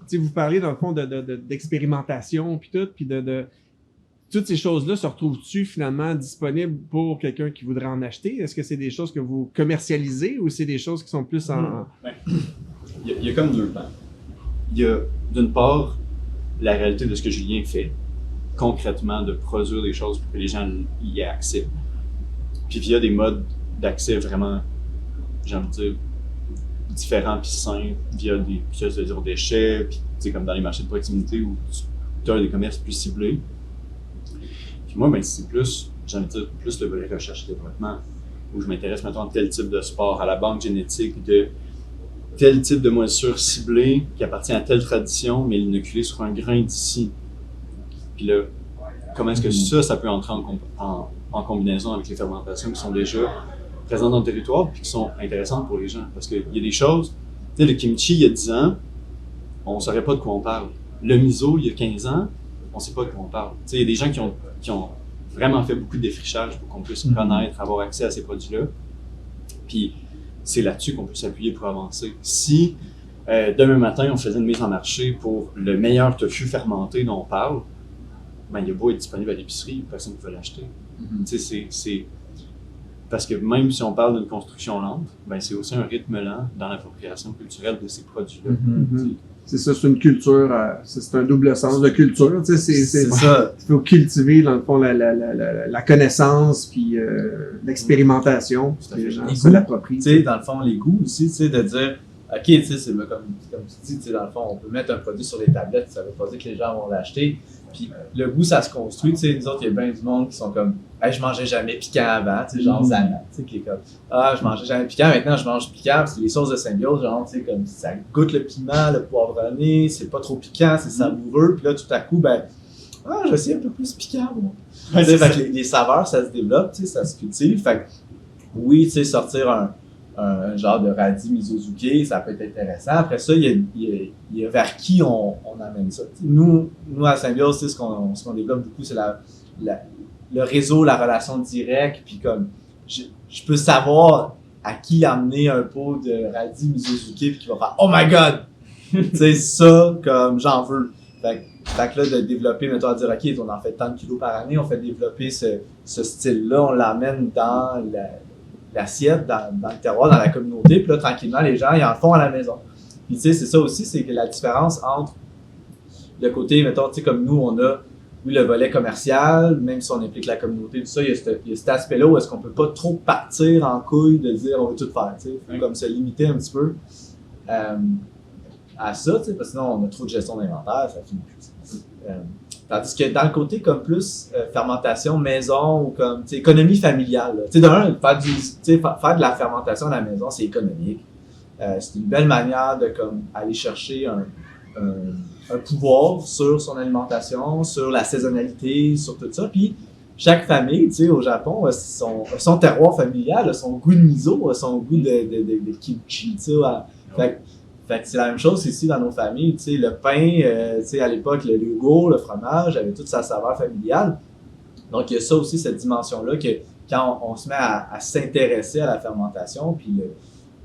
sais, vous parlez dans le fond d'expérimentation puis tout, puis de toutes ces choses-là se retrouvent-tu finalement disponibles pour quelqu'un qui voudrait en acheter? Est-ce que c'est des choses que vous commercialisez ou c'est des choses qui sont plus en... Il y a comme deux plans. Il y a d'une part la réalité de ce que Julien fait, concrètement de produire des choses pour que les gens y aient accès. Puis via des modes d'accès vraiment, j'ai envie de dire, différents puis sains, via des pièces de zéro déchet, puis tu sais, comme dans les marchés de proximité où tu as des commerces plus ciblés. Puis moi, ben, c'est plus, j'ai envie de dire, plus le volet recherche et développement, où je m'intéresse maintenant à tel type de sport, à la banque génétique de tel type de moisissure ciblée qui appartient à telle tradition, mais inoculée sur un grain d'ici. Puis là, comment est-ce que ça peut entrer en combinaison avec les fermentations qui sont déjà présentes dans le territoire puis qui sont intéressantes pour les gens? Parce qu'il y a des choses, tu sais, le kimchi, il y a 10 ans, on ne saurait pas de quoi on parle. Le miso, il y a 15 ans, on ne sait pas de quoi on parle. Tu sais, il y a des gens qui ont vraiment fait beaucoup de défrichage pour qu'on puisse connaître, avoir accès à ces produits-là. Puis c'est là-dessus qu'on peut s'appuyer pour avancer. Si demain matin, on faisait une mise en marché pour le meilleur tofu fermenté dont on parle, ben, il a beau être disponible à l'épicerie, personne ne peut l'acheter. Tu sais, c'est parce que même si on parle d'une construction lente, ben, c'est aussi un rythme lent dans l'appropriation culturelle de ces produits-là. C'est ça, c'est une culture, c'est un double sens de culture. Tu sais, c'est ça. Il faut cultiver, dans le fond, la connaissance puis l'expérimentation. Les gens se l'approprient. Tu sais, dans le fond, les goûts aussi, tu sais, de dire, OK, tu sais, c'est comme tu dis, tu sais, dans le fond, on peut mettre un produit sur les tablettes, ça veut pas dire que les gens vont l'acheter. Puis le goût, ça se construit, tu sais, nous autres, il y a bien du monde qui sont comme, hey, je mangeais jamais piquant avant, tu sais, genre Zana, tu sais, qui est comme, ah, je mangeais jamais piquant, maintenant je mange piquant, parce que les sauces de Symbiose, genre, tu sais, comme, ça goûte le piment, le poivronné, c'est pas trop piquant, c'est savoureux, puis là, tout à coup, ben, ah, je vais essayer un peu plus piquant, moi. Ouais, tu sais, fait que les saveurs, ça se développe, tu sais, ça se cultive, fait que, oui, tu sais, sortir un genre de radis misozuke, ça peut être intéressant. Après ça, il y a vers qui on amène ça. Nous à Symbiose, ce qu'on développe beaucoup, c'est le réseau, la relation directe, puis comme je peux savoir à qui amener un pot de radis misozuke, puis qui va faire « Oh my God! » Tu sais, ça, comme j'en veux. Fait que là, de développer, mettons, à dire « OK, on en fait tant de kilos par année, on fait développer ce style-là, on l'amène dans l'assiette, dans le terroir, dans la communauté, puis là, tranquillement, les gens, ils en font à la maison. Puis, tu sais, c'est ça aussi, c'est que la différence entre le côté, mettons, tu sais, comme nous, on a, oui, le volet commercial, même si on implique la communauté, tout ça, il y a cet aspect-là où est-ce qu'on peut pas trop partir en couille de dire, on veut tout faire, tu sais, faut comme se limiter un petit peu à ça, tu sais, parce que sinon, on a trop de gestion d'inventaire, ça finit plus. Tandis que dans le côté comme plus fermentation maison ou comme économie familiale, tu sais, faire de la fermentation à la maison, c'est économique. C'est une belle manière de comme aller chercher un pouvoir sur son alimentation, sur la saisonnalité, sur tout ça. Puis chaque famille, tu sais, au Japon, a son terroir familial, a son goût de miso, a son goût de kimchi, tu sais. Fait que c'est la même chose ici dans nos familles, tu sais, le pain, tu sais, à l'époque, le yogourt, le fromage, avait toute sa saveur familiale. Donc, il y a ça aussi, cette dimension-là, que quand on se met à s'intéresser à la fermentation, puis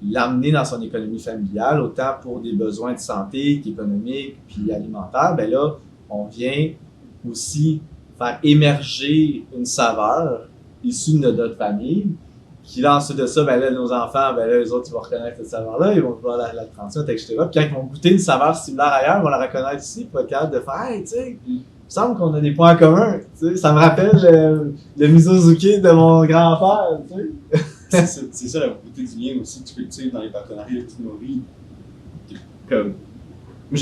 l'amener dans son économie familiale, autant pour des besoins de santé qu'économiques, puis alimentaires, ben là, on vient aussi faire émerger une saveur issue de notre famille, qui là, ensuite de ça, ben là, nos enfants, ben là, eux autres, ils vont reconnaître cette saveur-là, ils vont voir la transmettre, etc. Puis quand ils vont goûter une saveur similaire ailleurs, ils vont la reconnaître ici, pour être capable de faire, hey, tu sais, il me semble qu'on a des points en commun, tu sais, ça me rappelle le misozuke de mon grand-père, tu sais. C'est ça la beauté du lien aussi que tu cultives dans les partenariats que tu nourris. Comme, moi,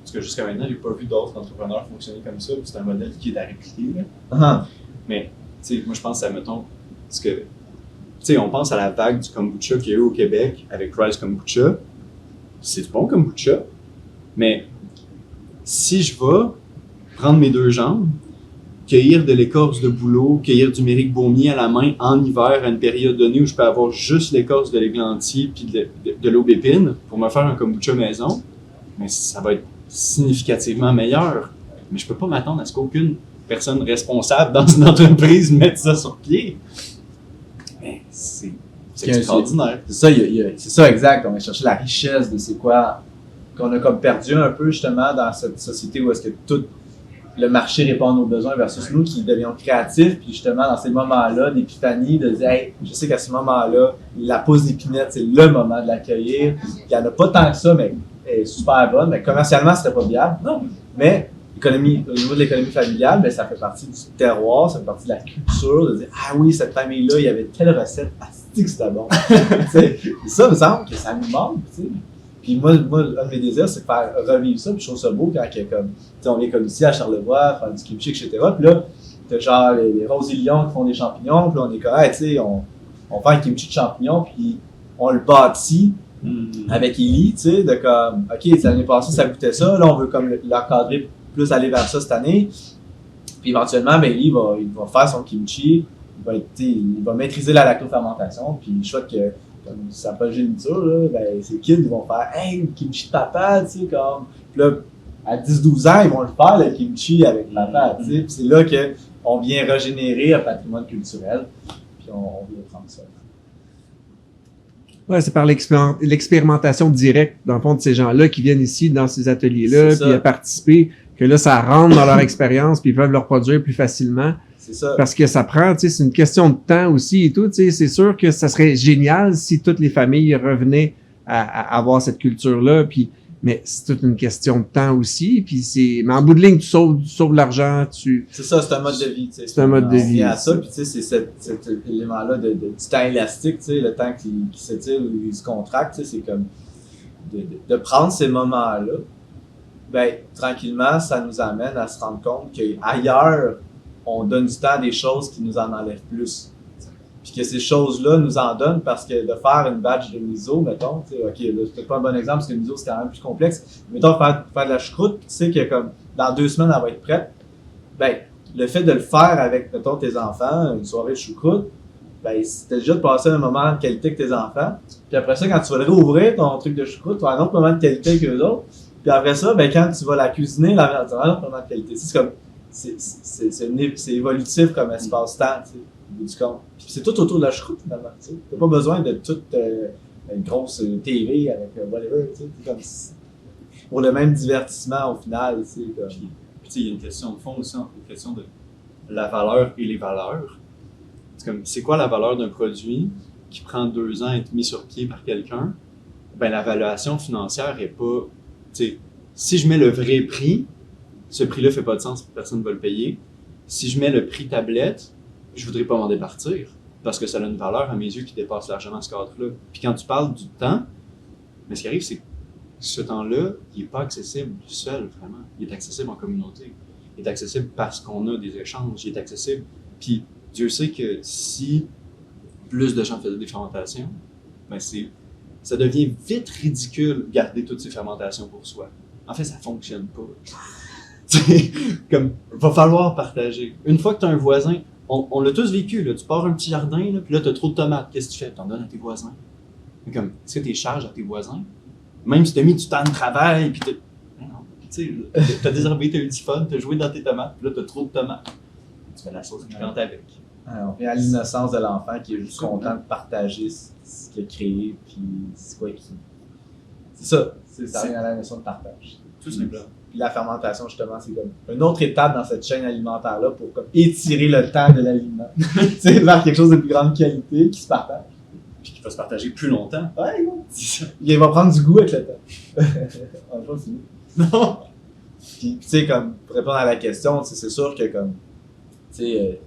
parce que jusqu'à maintenant, j'ai pas vu d'autres entrepreneurs fonctionner comme ça, c'est un modèle qui est à répliquer, là. Mais, tu sais, moi, je pense à, mettons, parce que, tu sais, on pense à la vague du kombucha qu'il y a eu au Québec avec Rise Kombucha. C'est du bon kombucha, mais si je vais prendre mes deux jambes, cueillir de l'écorce de bouleau, cueillir du méric baumier à la main en hiver à une période donnée où je peux avoir juste l'écorce de l'églantier puis de l'aubépine pour me faire un kombucha maison, mais ça va être significativement meilleur. Mais je peux pas m'attendre à ce qu'aucune personne responsable dans une entreprise mette ça sur pied. Mais c'est extraordinaire. C'est ça, c'est ça exact. On va chercher la richesse de c'est quoi qu'on a comme perdu un peu justement dans cette société où est-ce que tout le marché répond à nos besoins versus nous qui devions créatifs, puis justement dans ces moments-là d'épiphanie, de dire hey, je sais qu'à ce moment-là, la pause d'épinette, c'est le moment de l'accueillir. Il n'y en a pas tant que ça, mais elle est super bonne. Mais commercialement, c'était pas viable. Non. Mais au niveau de l'économie familiale, ben, ça fait partie du terroir, ça fait partie de la culture, de dire ah oui, cette famille-là, il y avait telle recette, que c'était bon. Ça me semble que ça nous manque, tu sais. Puis moi, un de mes désirs, c'est de faire revivre ça, puis je trouve ça beau quand il y a comme, tu sais, on vient comme ici à Charlevoix, faire du kimchi, etc. Puis là, t'as genre les rosilions qui font des champignons, puis là, on est comme, hey, tu sais, on fait un kimchi de champignons, puis on le bâtit avec Ellie, tu sais, de comme, ok, l'année passée, ça goûtait ça, là, on veut comme l'encadrer plus aller vers ça cette année. Puis éventuellement, ben, Ellie il va faire son kimchi, il va maîtriser la lactofermentation, puis je souhaite que comme sa progéniture, là, ben, ces kids, ils vont faire « Hey, kimchi de papa », tu sais, comme... Puis là, à 10-12 ans, ils vont le faire, le kimchi avec papa, tu sais. Puis c'est là qu'on vient régénérer un patrimoine culturel, puis on vient prendre ça. Ouais, c'est par l'expérimentation directe, dans le fond, de ces gens-là qui viennent ici, dans ces ateliers-là, puis à participer, que là, ça rentre dans leur expérience, puis ils peuvent le reproduire plus facilement. C'est ça. Parce que ça prend, tu sais, c'est une question de temps aussi et tout, tu sais, c'est sûr que ça serait génial si toutes les familles revenaient à avoir cette culture-là, puis, mais c'est toute une question de temps aussi, puis mais en bout de ligne, tu sauves l'argent, C'est ça, c'est un mode de vie, tu sais. C'est un mode de vie. À ça, puis tu sais, c'est cet élément-là du temps élastique, tu sais, le temps qui s'étire ou il se contracte, tu sais, c'est comme de prendre ces moments-là, ben, tranquillement, ça nous amène à se rendre compte qu'ailleurs, on donne du temps à des choses qui nous en enlèvent plus. Puis que ces choses-là nous en donnent parce que de faire une batch de miso, mettons, tu sais, ok, là, c'est peut-être pas un bon exemple parce que le miso c'est quand même plus complexe. Mettons, faire de la choucroute, tu sais que comme dans 2 semaines, elle va être prête. Ben, le fait de le faire avec, mettons, tes enfants, une soirée de choucroute, ben, c'était déjà de passer un moment de qualité avec tes enfants. Puis après ça, quand tu vas le réouvrir, ton truc de choucroute, tu vas avoir un autre moment de qualité avec eux autres. Puis après ça, ben, quand tu vas la cuisiner, tu vas avoir un autre moment de qualité. C'est comme, c'est évolutif comme espace-temps, tu sais, au bout du compte. Puis c'est tout autour de la choucroute, finalement, tu sais. T'as pas besoin de toute une grosse TV avec whatever, tu sais. Comme, pour le même divertissement, au final, tu sais. Comme... Puis tu sais, il y a une question de fond aussi, une question de la valeur et les valeurs. C'est comme, c'est quoi la valeur d'un produit qui prend 2 ans à être mis sur pied par quelqu'un? Ben, la valuation financière est pas, tu sais, si je mets le vrai prix, ce prix-là fait pas de sens, personne ne va le payer. Si je mets le prix tablette, je voudrais pas m'en départir parce que ça a une valeur à mes yeux qui dépasse largement ce cadre-là. Puis quand tu parles du temps, mais ce qui arrive, c'est que ce temps-là, il est pas accessible seul, vraiment. Il est accessible en communauté. Il est accessible parce qu'on a des échanges. Il est accessible. Puis Dieu sait que si plus de gens faisaient des fermentations, ben ça devient vite ridicule de garder toutes ces fermentations pour soi. En fait, ça fonctionne pas. Comme, va falloir partager. Une fois que tu as un voisin, on l'a tous vécu, là, tu pars un petit jardin, là, puis là, tu as trop de tomates. Qu'est-ce que tu fais? Tu en donnes à tes voisins. Mais comme, est-ce que tu charges à tes voisins? Même si tu as mis du temps de travail, puis tu as désherbé tes ultifones, tu as joué dans tes tomates, puis là, tu as trop de tomates. Tu fais la sauce piquante avec. On vient à l'innocence de l'enfant qui est juste content de partager ce qu'il a créé, puis c'est quoi qui. C'est ça, ça revient à la notion de partage. Tout simplement. Puis la fermentation, justement, c'est comme une autre étape dans cette chaîne alimentaire-là pour comme étirer le temps de l'aliment. Tu sais, vers quelque chose de plus grande qualité qui se partage. Puis qui va se partager plus longtemps. Ouais, non. Il va prendre du goût avec le temps. On n'a pas fini. Non! Puis, tu sais, comme, pour répondre à la question, c'est sûr que, comme, tu sais,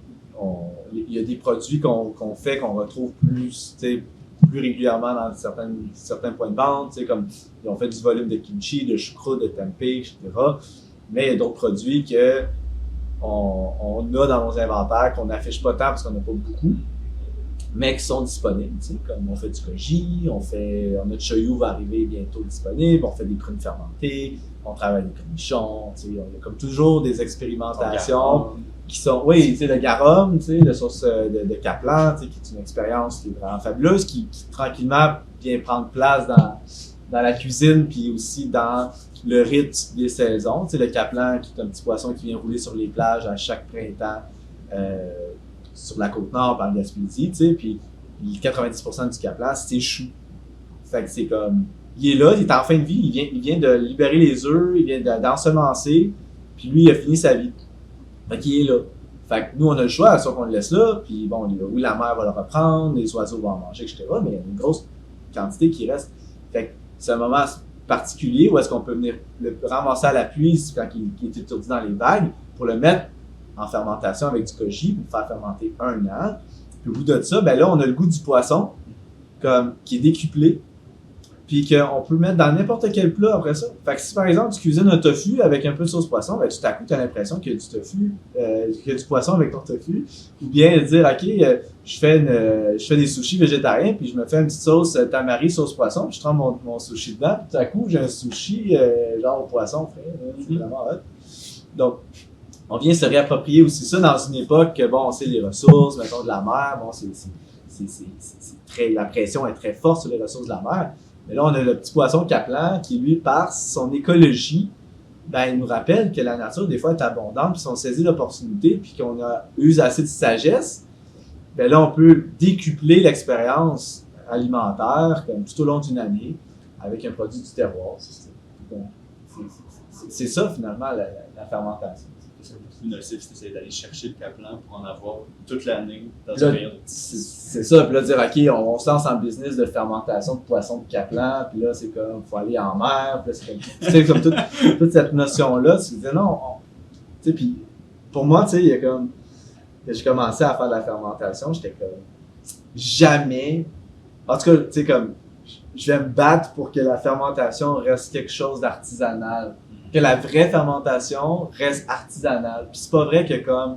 il y a des produits qu'on fait, qu'on retrouve plus, tu sais, plus régulièrement dans certains points de vente, tu sais, comme ils ont fait du volume de kimchi, de choucroute, de tempeh, etc. Mais il y a d'autres produits que on a dans nos inventaires, qu'on n'affiche pas tant parce qu'on n'a pas beaucoup, mais qui sont disponibles, tu sais, comme on fait du koji, notre shoyu va arriver bientôt disponible, on fait des prunes fermentées, on travaille des cornichons, tu sais, on a comme toujours des expérimentations qui sont, oui, tu sais, le garum, tu sais, la sauce de Kaplan, tu sais, qui est une expérience qui est vraiment fabuleuse, qui tranquillement vient prendre place dans la cuisine, puis aussi dans le rite des saisons. Tu sais, le Kaplan, qui est un petit poisson qui vient rouler sur les plages à chaque printemps sur la Côte-Nord, par Gaspésie, tu sais, puis 90% du Kaplan, c'est chou. Fait que c'est comme, il est là, il est en fin de vie, il vient de libérer les œufs, il vient d'ensemencer, puis lui, il a fini sa vie. Fait qu'il est là. Fait que nous, on a le choix, soit qu'on le laisse là, puis bon, oui, la mer va le reprendre, les oiseaux vont en manger, etc., mais il y a une grosse quantité qui reste. Fait que c'est un moment particulier où est-ce qu'on peut venir le ramasser à la pluie quand il est étourdi dans les vagues, pour le mettre en fermentation avec du koji, pour le faire fermenter 1 an. Puis au bout de ça, ben là, on a le goût du poisson, qui est décuplé, puis qu'on peut mettre dans n'importe quel plat après ça. Fait que si par exemple tu cuisines un tofu avec un peu de sauce poisson, ben tout à coup tu as l'impression qu'il y a du tofu, qu'il y a du poisson avec ton tofu. Ou bien dire ok, je fais des sushis végétariens, puis je me fais une petite sauce tamari sauce poisson, puis je trempe mon sushi dedans, puis tout à coup j'ai un sushi genre au poisson frais. C'est vraiment hot. Donc on vient se réapproprier aussi ça dans une époque que bon, on sait les ressources, mettons de la mer, bon c'est très, la pression est très forte sur les ressources de la mer. Mais là, on a le petit poisson Caplan qui, lui, par son écologie, ben, il nous rappelle que la nature, des fois, est abondante, puis si on saisit l'opportunité, puis qu'on use assez de sagesse, ben là, on peut décupler l'expérience alimentaire comme tout au long d'une année avec un produit du terroir. C'est ça, finalement, la fermentation. Plus nocif, c'est d'aller chercher le Caplan pour en avoir toute l'année dans une période. C'est ça, puis là, dire, OK, on se lance en business de fermentation de poissons de Caplan, puis là, c'est comme, il faut aller en mer, puis là, c'est comme toute cette notion-là, tu disais, non, tu sais, puis pour moi, tu sais, il y a comme, j'ai commencé à faire de la fermentation, j'étais comme, jamais, en tout cas, tu sais, comme, je vais me battre pour que la fermentation reste quelque chose d'artisanal. Que la vraie fermentation reste artisanale. Puis c'est pas vrai que comme,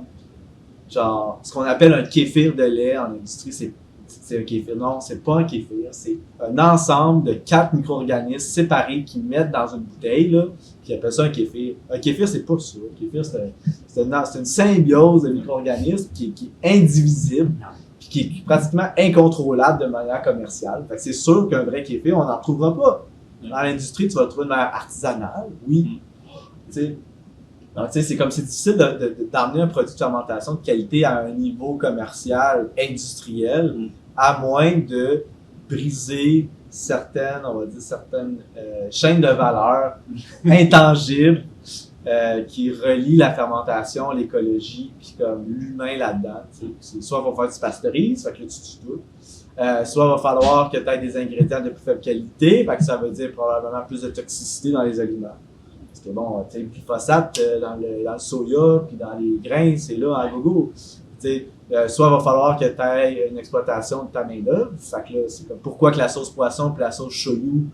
genre, ce qu'on appelle un kéfir de lait en industrie, c'est un kéfir. Non, c'est pas un kéfir. C'est un ensemble de 4 micro-organismes séparés qui mettent dans une bouteille, là, qui appellent ça un kéfir. Un kéfir, c'est pas ça. Un kéfir, c'est une symbiose de micro-organismes qui est indivisible, puis qui est pratiquement incontrôlable de manière commerciale. Fait que c'est sûr qu'un vrai kéfir, on n'en trouvera pas. Dans l'industrie, tu vas le trouver de manière artisanale, oui. T'sais. Donc, c'est comme c'est difficile d'emmener un produit de fermentation de qualité à un niveau commercial, industriel, à moins de briser certaines chaînes de valeur intangibles qui relient la fermentation, l'écologie, puis comme l'humain là-dedans. Soit on va faire du pasteurise, fait que là tu doutes. Soit il va falloir que tu aies des ingrédients de plus faible qualité, fait que ça veut dire probablement plus de toxicité dans les aliments. Parce que bon, tu sais, le glyphosate dans le soya puis dans les grains, c'est là à gogo. Soit il va falloir que tu aies une exploitation de ta main-d'œuvre. Fait que là, c'est comme pourquoi que la sauce poisson et la sauce shoyu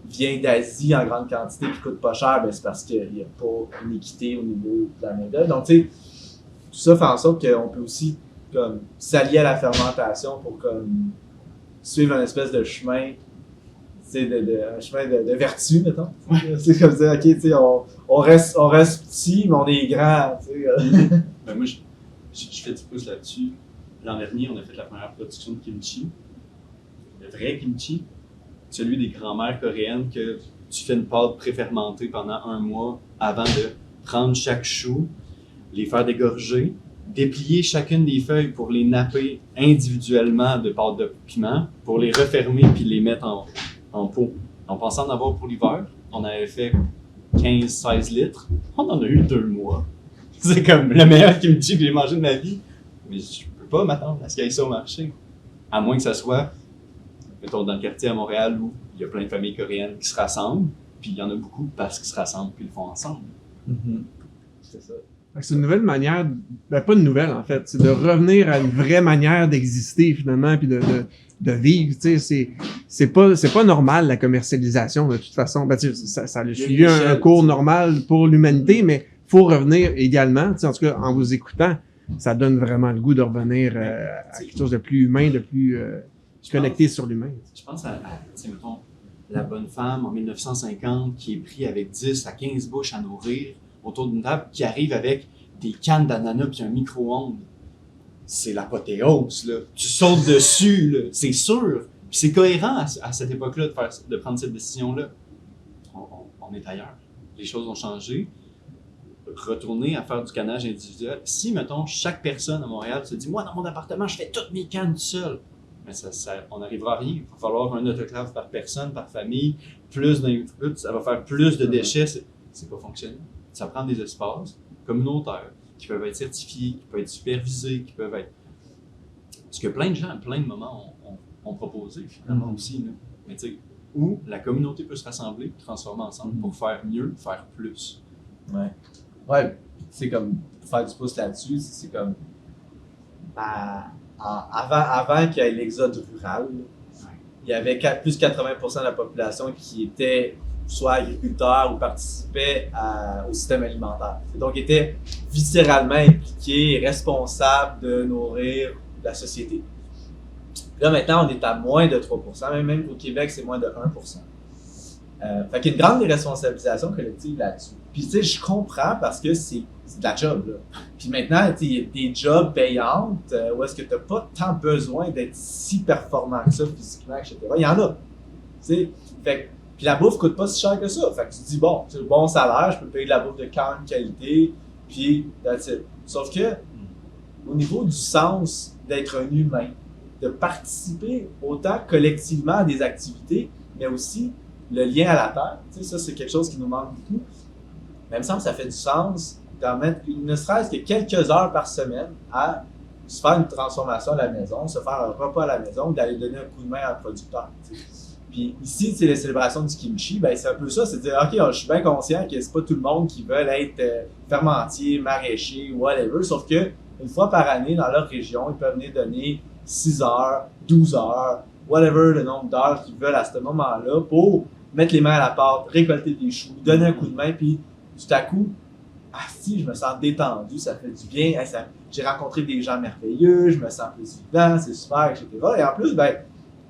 vient d'Asie en grande quantité et coûte pas cher, ben c'est parce qu'il n'y a pas une équité au niveau de la main-d'œuvre. Donc, tu sais, tout ça fait en sorte qu'on peut aussi comme s'allier à la fermentation pour comme suivre un espèce de chemin, un chemin de vertu, mettons. C'est comme ça, ok, on reste petit, mais on est grand. Ben moi, je fais du pouce là-dessus. L'an dernier, on a fait la première production de kimchi. Le vrai kimchi, celui des grands-mères coréennes que tu fais une pâte préfermentée pendant 1 mois avant de prendre chaque chou, les faire dégorger, déplier chacune des feuilles pour les napper individuellement de pâte de piment, pour les refermer puis les mettre en pot. En pensant en avoir pour l'hiver, on avait fait 15-16 litres. On en a eu 2 mois. C'est comme le meilleur kimchi que j'ai mangé de ma vie. Mais je peux pas m'attendre à ce qu'il y ait ça au marché. À moins que ça soit, mettons, dans le quartier à Montréal où il y a plein de familles coréennes qui se rassemblent, puis il y en a beaucoup parce qu'ils se rassemblent puis ils le font ensemble. Mm-hmm. C'est ça. C'est une nouvelle manière, ben pas une nouvelle en fait, c'est de revenir à une vraie manière d'exister finalement puis de vivre, tu sais, c'est pas normal la commercialisation de toute façon. Ben, ça a suivi un cours normal pour l'humanité, mais faut revenir idéalement, tu sais, en tout cas en vous écoutant, ça donne vraiment le goût de revenir à quelque chose de plus humain, de plus connecté sur l'humain. Je pense à mettons, la bonne femme en 1950 qui est prise avec 10 à 15 bouches à nourrir autour d'une table, qui arrive avec des cannes d'ananas puis un micro-ondes. C'est l'apothéose, là. Tu sautes dessus, là. C'est sûr. Puis c'est cohérent à cette époque-là de prendre cette décision-là. On est ailleurs. Les choses ont changé. Retourner à faire du canage individuel. Si, mettons, chaque personne à Montréal se dit « Moi, dans mon appartement, je fais toutes mes cannes tout seul. » mais on n'arrivera à rien. Il va falloir un autoclave par personne, par famille, plus d'input, ça va faire plus de déchets. C'est pas fonctionnel. Ça prend des espaces communautaires qui peuvent être certifiés, qui peuvent être supervisés, qui peuvent être... Ce que plein de gens, à plein de moments, ont proposé finalement aussi. Là. Mais tu sais, où la communauté peut se rassembler, transformer ensemble pour faire mieux, faire plus. Ouais. Ouais, c'est comme, pour faire du pouce là-dessus, c'est comme, avant qu'il y ait l'exode rural, il y avait plus de 80% de la population qui était soit agriculteur ou participait au système alimentaire. Et donc, était viscéralement impliqué et responsable de nourrir la société. Là, maintenant, on est à moins de 3%, même au Québec, c'est moins de 1%. Fait qu'il y a une grande irresponsabilisation collective là-dessus. Puis, tu sais, je comprends parce que c'est de la job, là. Puis maintenant, tu sais, il y a des jobs payantes où est-ce que tu n'as pas tant besoin d'être si performant que ça physiquement, etc. Il y en a. Tu sais, fait puis la bouffe coûte pas si cher que ça. Fait que tu te dis, bon, c'est le bon salaire, je peux payer de la bouffe de grande qualité, puis that's it. Sauf que, au niveau du sens d'être un humain, de participer autant collectivement à des activités, mais aussi le lien à la terre, tu sais, ça c'est quelque chose qui nous manque beaucoup. Mais il me semble que ça fait du sens d'en mettre ne serait-ce que quelques heures par semaine à se faire une transformation à la maison, se faire un repas à la maison, d'aller donner un coup de main à un producteur. Tu sais. Puis ici, c'est les célébrations du kimchi, ben c'est un peu ça, c'est de dire, OK, je suis bien conscient que c'est pas tout le monde qui veut être fermentier, maraîcher, whatever, sauf que une fois par année, dans leur région, ils peuvent venir donner 6 heures, 12 heures, whatever le nombre d'heures qu'ils veulent à ce moment-là pour mettre les mains à la pâte, récolter des choux, donner un coup de main, puis tout à coup, si je me sens détendu, ça fait du bien, j'ai rencontré des gens merveilleux, je me sens plus vivant, c'est super, etc. Et en plus, ben,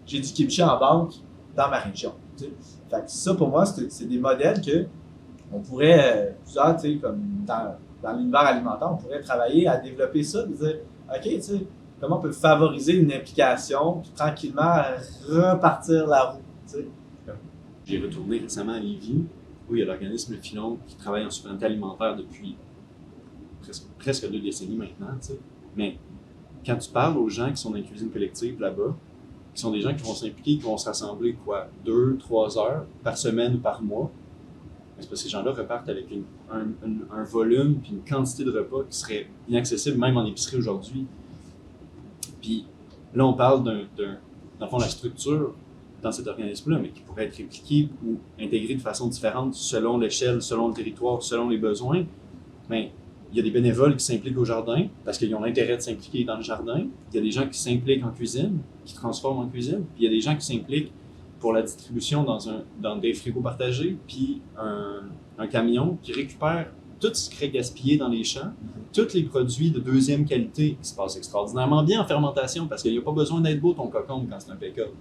j'ai du kimchi en banque dans ma région. Tu sais. Fait que ça, pour moi, c'est des modèles que on pourrait, tu sais, comme dans l'univers alimentaire, on pourrait travailler à développer ça, de dire, OK, tu sais, comment on peut favoriser une implication, puis tranquillement repartir la roue, tu sais. J'ai retourné récemment à Lévis, où il y a l'organisme Filon qui travaille en souveraineté alimentaire depuis presque 2 décennies maintenant, tu sais. Mais quand tu parles aux gens qui sont dans les cuisines collectives là-bas, qui sont des gens qui vont s'impliquer, qui vont se rassembler 2-3 heures par semaine ou par mois, c'est parce que ces gens-là repartent avec un volume puis une quantité de repas qui serait inaccessible même en épicerie aujourd'hui. Puis là, on parle dans le fond, la structure dans cet organisme-là, mais qui pourrait être répliquée ou intégrée de façon différente selon l'échelle, selon le territoire, selon les besoins. Mais il y a des bénévoles qui s'impliquent au jardin parce qu'ils ont l'intérêt de s'impliquer dans le jardin. Il y a des gens qui s'impliquent en cuisine, qui transforment en cuisine. Puis il y a des gens qui s'impliquent pour la distribution dans des frigos partagés, puis un camion qui récupère tout ce qui serait gaspillé dans les champs, tous les produits de deuxième qualité qui se passent extraordinairement bien en fermentation parce qu'il n'y a pas besoin d'être beau ton cocon quand c'est impeccable.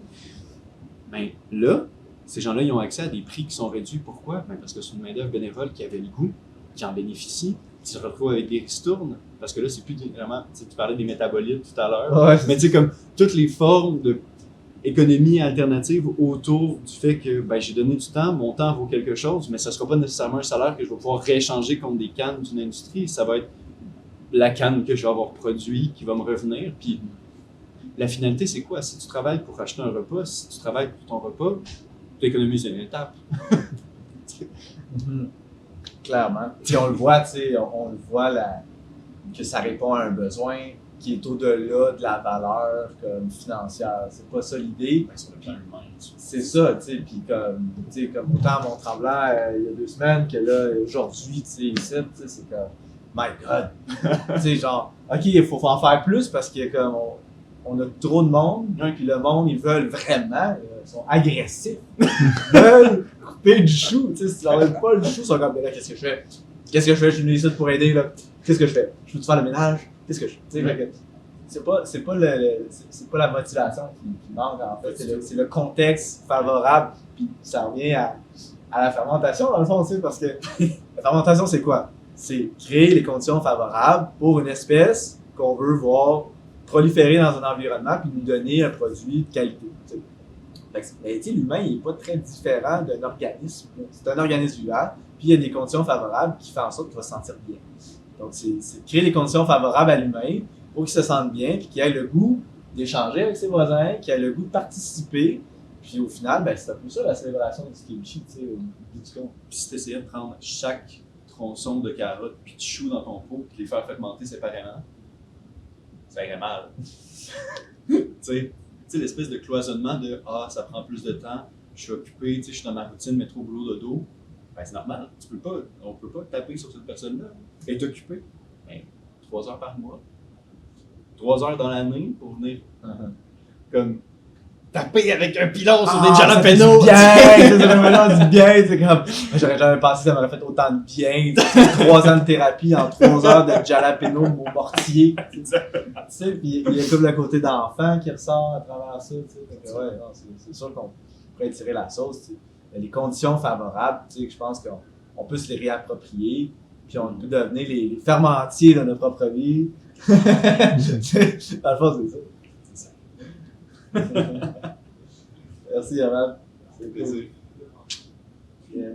Mais là, ces gens-là, ils ont accès à des prix qui sont réduits. Pourquoi? Parce que c'est une main-d'œuvre bénévole qui avait le goût, qui en bénéficie, qui se retrouve avec des ristournes, parce que là, c'est plus vraiment, tu parlais des métabolites tout à l'heure, ouais. Mais tu sais, comme toutes les formes d'économie alternative autour du fait que j'ai donné du temps, mon temps vaut quelque chose, mais ça ne sera pas nécessairement un salaire que je vais pouvoir rééchanger contre des cannes d'une industrie, ça va être la canne que je vais avoir produit qui va me revenir, puis la finalité, c'est quoi? Si tu travailles pour acheter un repas, si tu travailles pour ton repas, tu économises une étape. Clairement. Puis on le voit, tu sais, on le voit que ça répond à un besoin qui est au-delà de la valeur comme financière. C'est pas ça l'idée. Sur le plan humain. C'est ça, tu sais. Puis comme autant à Mont-Tremblant il y a 2 semaines que là, aujourd'hui, tu sais, ici, c'est comme, my God. Tu sais, genre, OK, il faut en faire plus parce qu'il y a comme, on a trop de monde, puis le monde, ils veulent vraiment, ils sont agressifs, ils veulent couper du chou, tu sais, si tu n'enlèves pas le chou, ils sont comme, là, qu'est-ce que je fais? Qu'est-ce que je fais? Je suis venu ici pour aider, là. Qu'est-ce que je fais? Je peux-tu faire le ménage? Qu'est-ce que je fais? Tu sais, c'est pas la motivation qui manque, en fait, c'est le contexte favorable, puis ça revient à la fermentation, dans le fond, tu sais, parce que la fermentation, c'est quoi? C'est créer les conditions favorables pour une espèce qu'on veut voir proliférer dans un environnement puis nous donner un produit de qualité. Mais l'humain, il n'est pas très différent d'un organisme. C'est un organisme vivant, puis il y a des conditions favorables qui font en sorte qu'il va se sentir bien. Donc, c'est créer les conditions favorables à l'humain pour qu'il se sente bien puis qu'il ait le goût d'échanger avec ses voisins, qui a le goût de participer. Puis au final, ben, c'est un peu ça la célébration du kimchi, tu sais, au bout du compte. Puis si tu essayais de prendre chaque tronçon de carottes puis de choux dans ton pot puis les faire fermenter séparément, ça irait mal. Tu sais, l'espèce de cloisonnement de « Ah, ça prend plus de temps, je suis occupé, je suis dans ma routine, métro, boulot, dodo. » Ben c'est normal, on peut pas taper sur cette personne-là. Elle est occupée. Ben, 3 heures par mois. 3 heures dans l'année pour venir comme taper avec un pilon sur des jalapenos. Ça fait vraiment du bien. C'est comme, j'aurais jamais pensé que ça m'aurait fait autant de bien. 3 ans de thérapie en 3 heures de jalapeno au mortier. Tu sais, puis il y a comme le côté d'enfant qui ressort à travers ça. Tu sais. Ouais, non, c'est sûr qu'on pourrait tirer la sauce. Tu sais. Les conditions favorables, tu sais, que je pense qu'on peut se les réapproprier. Puis on peut devenir les fermentiers de notre propre vie. Dans le fond, c'est ça. Merci, Yaman. C'est plaisir. Yeah.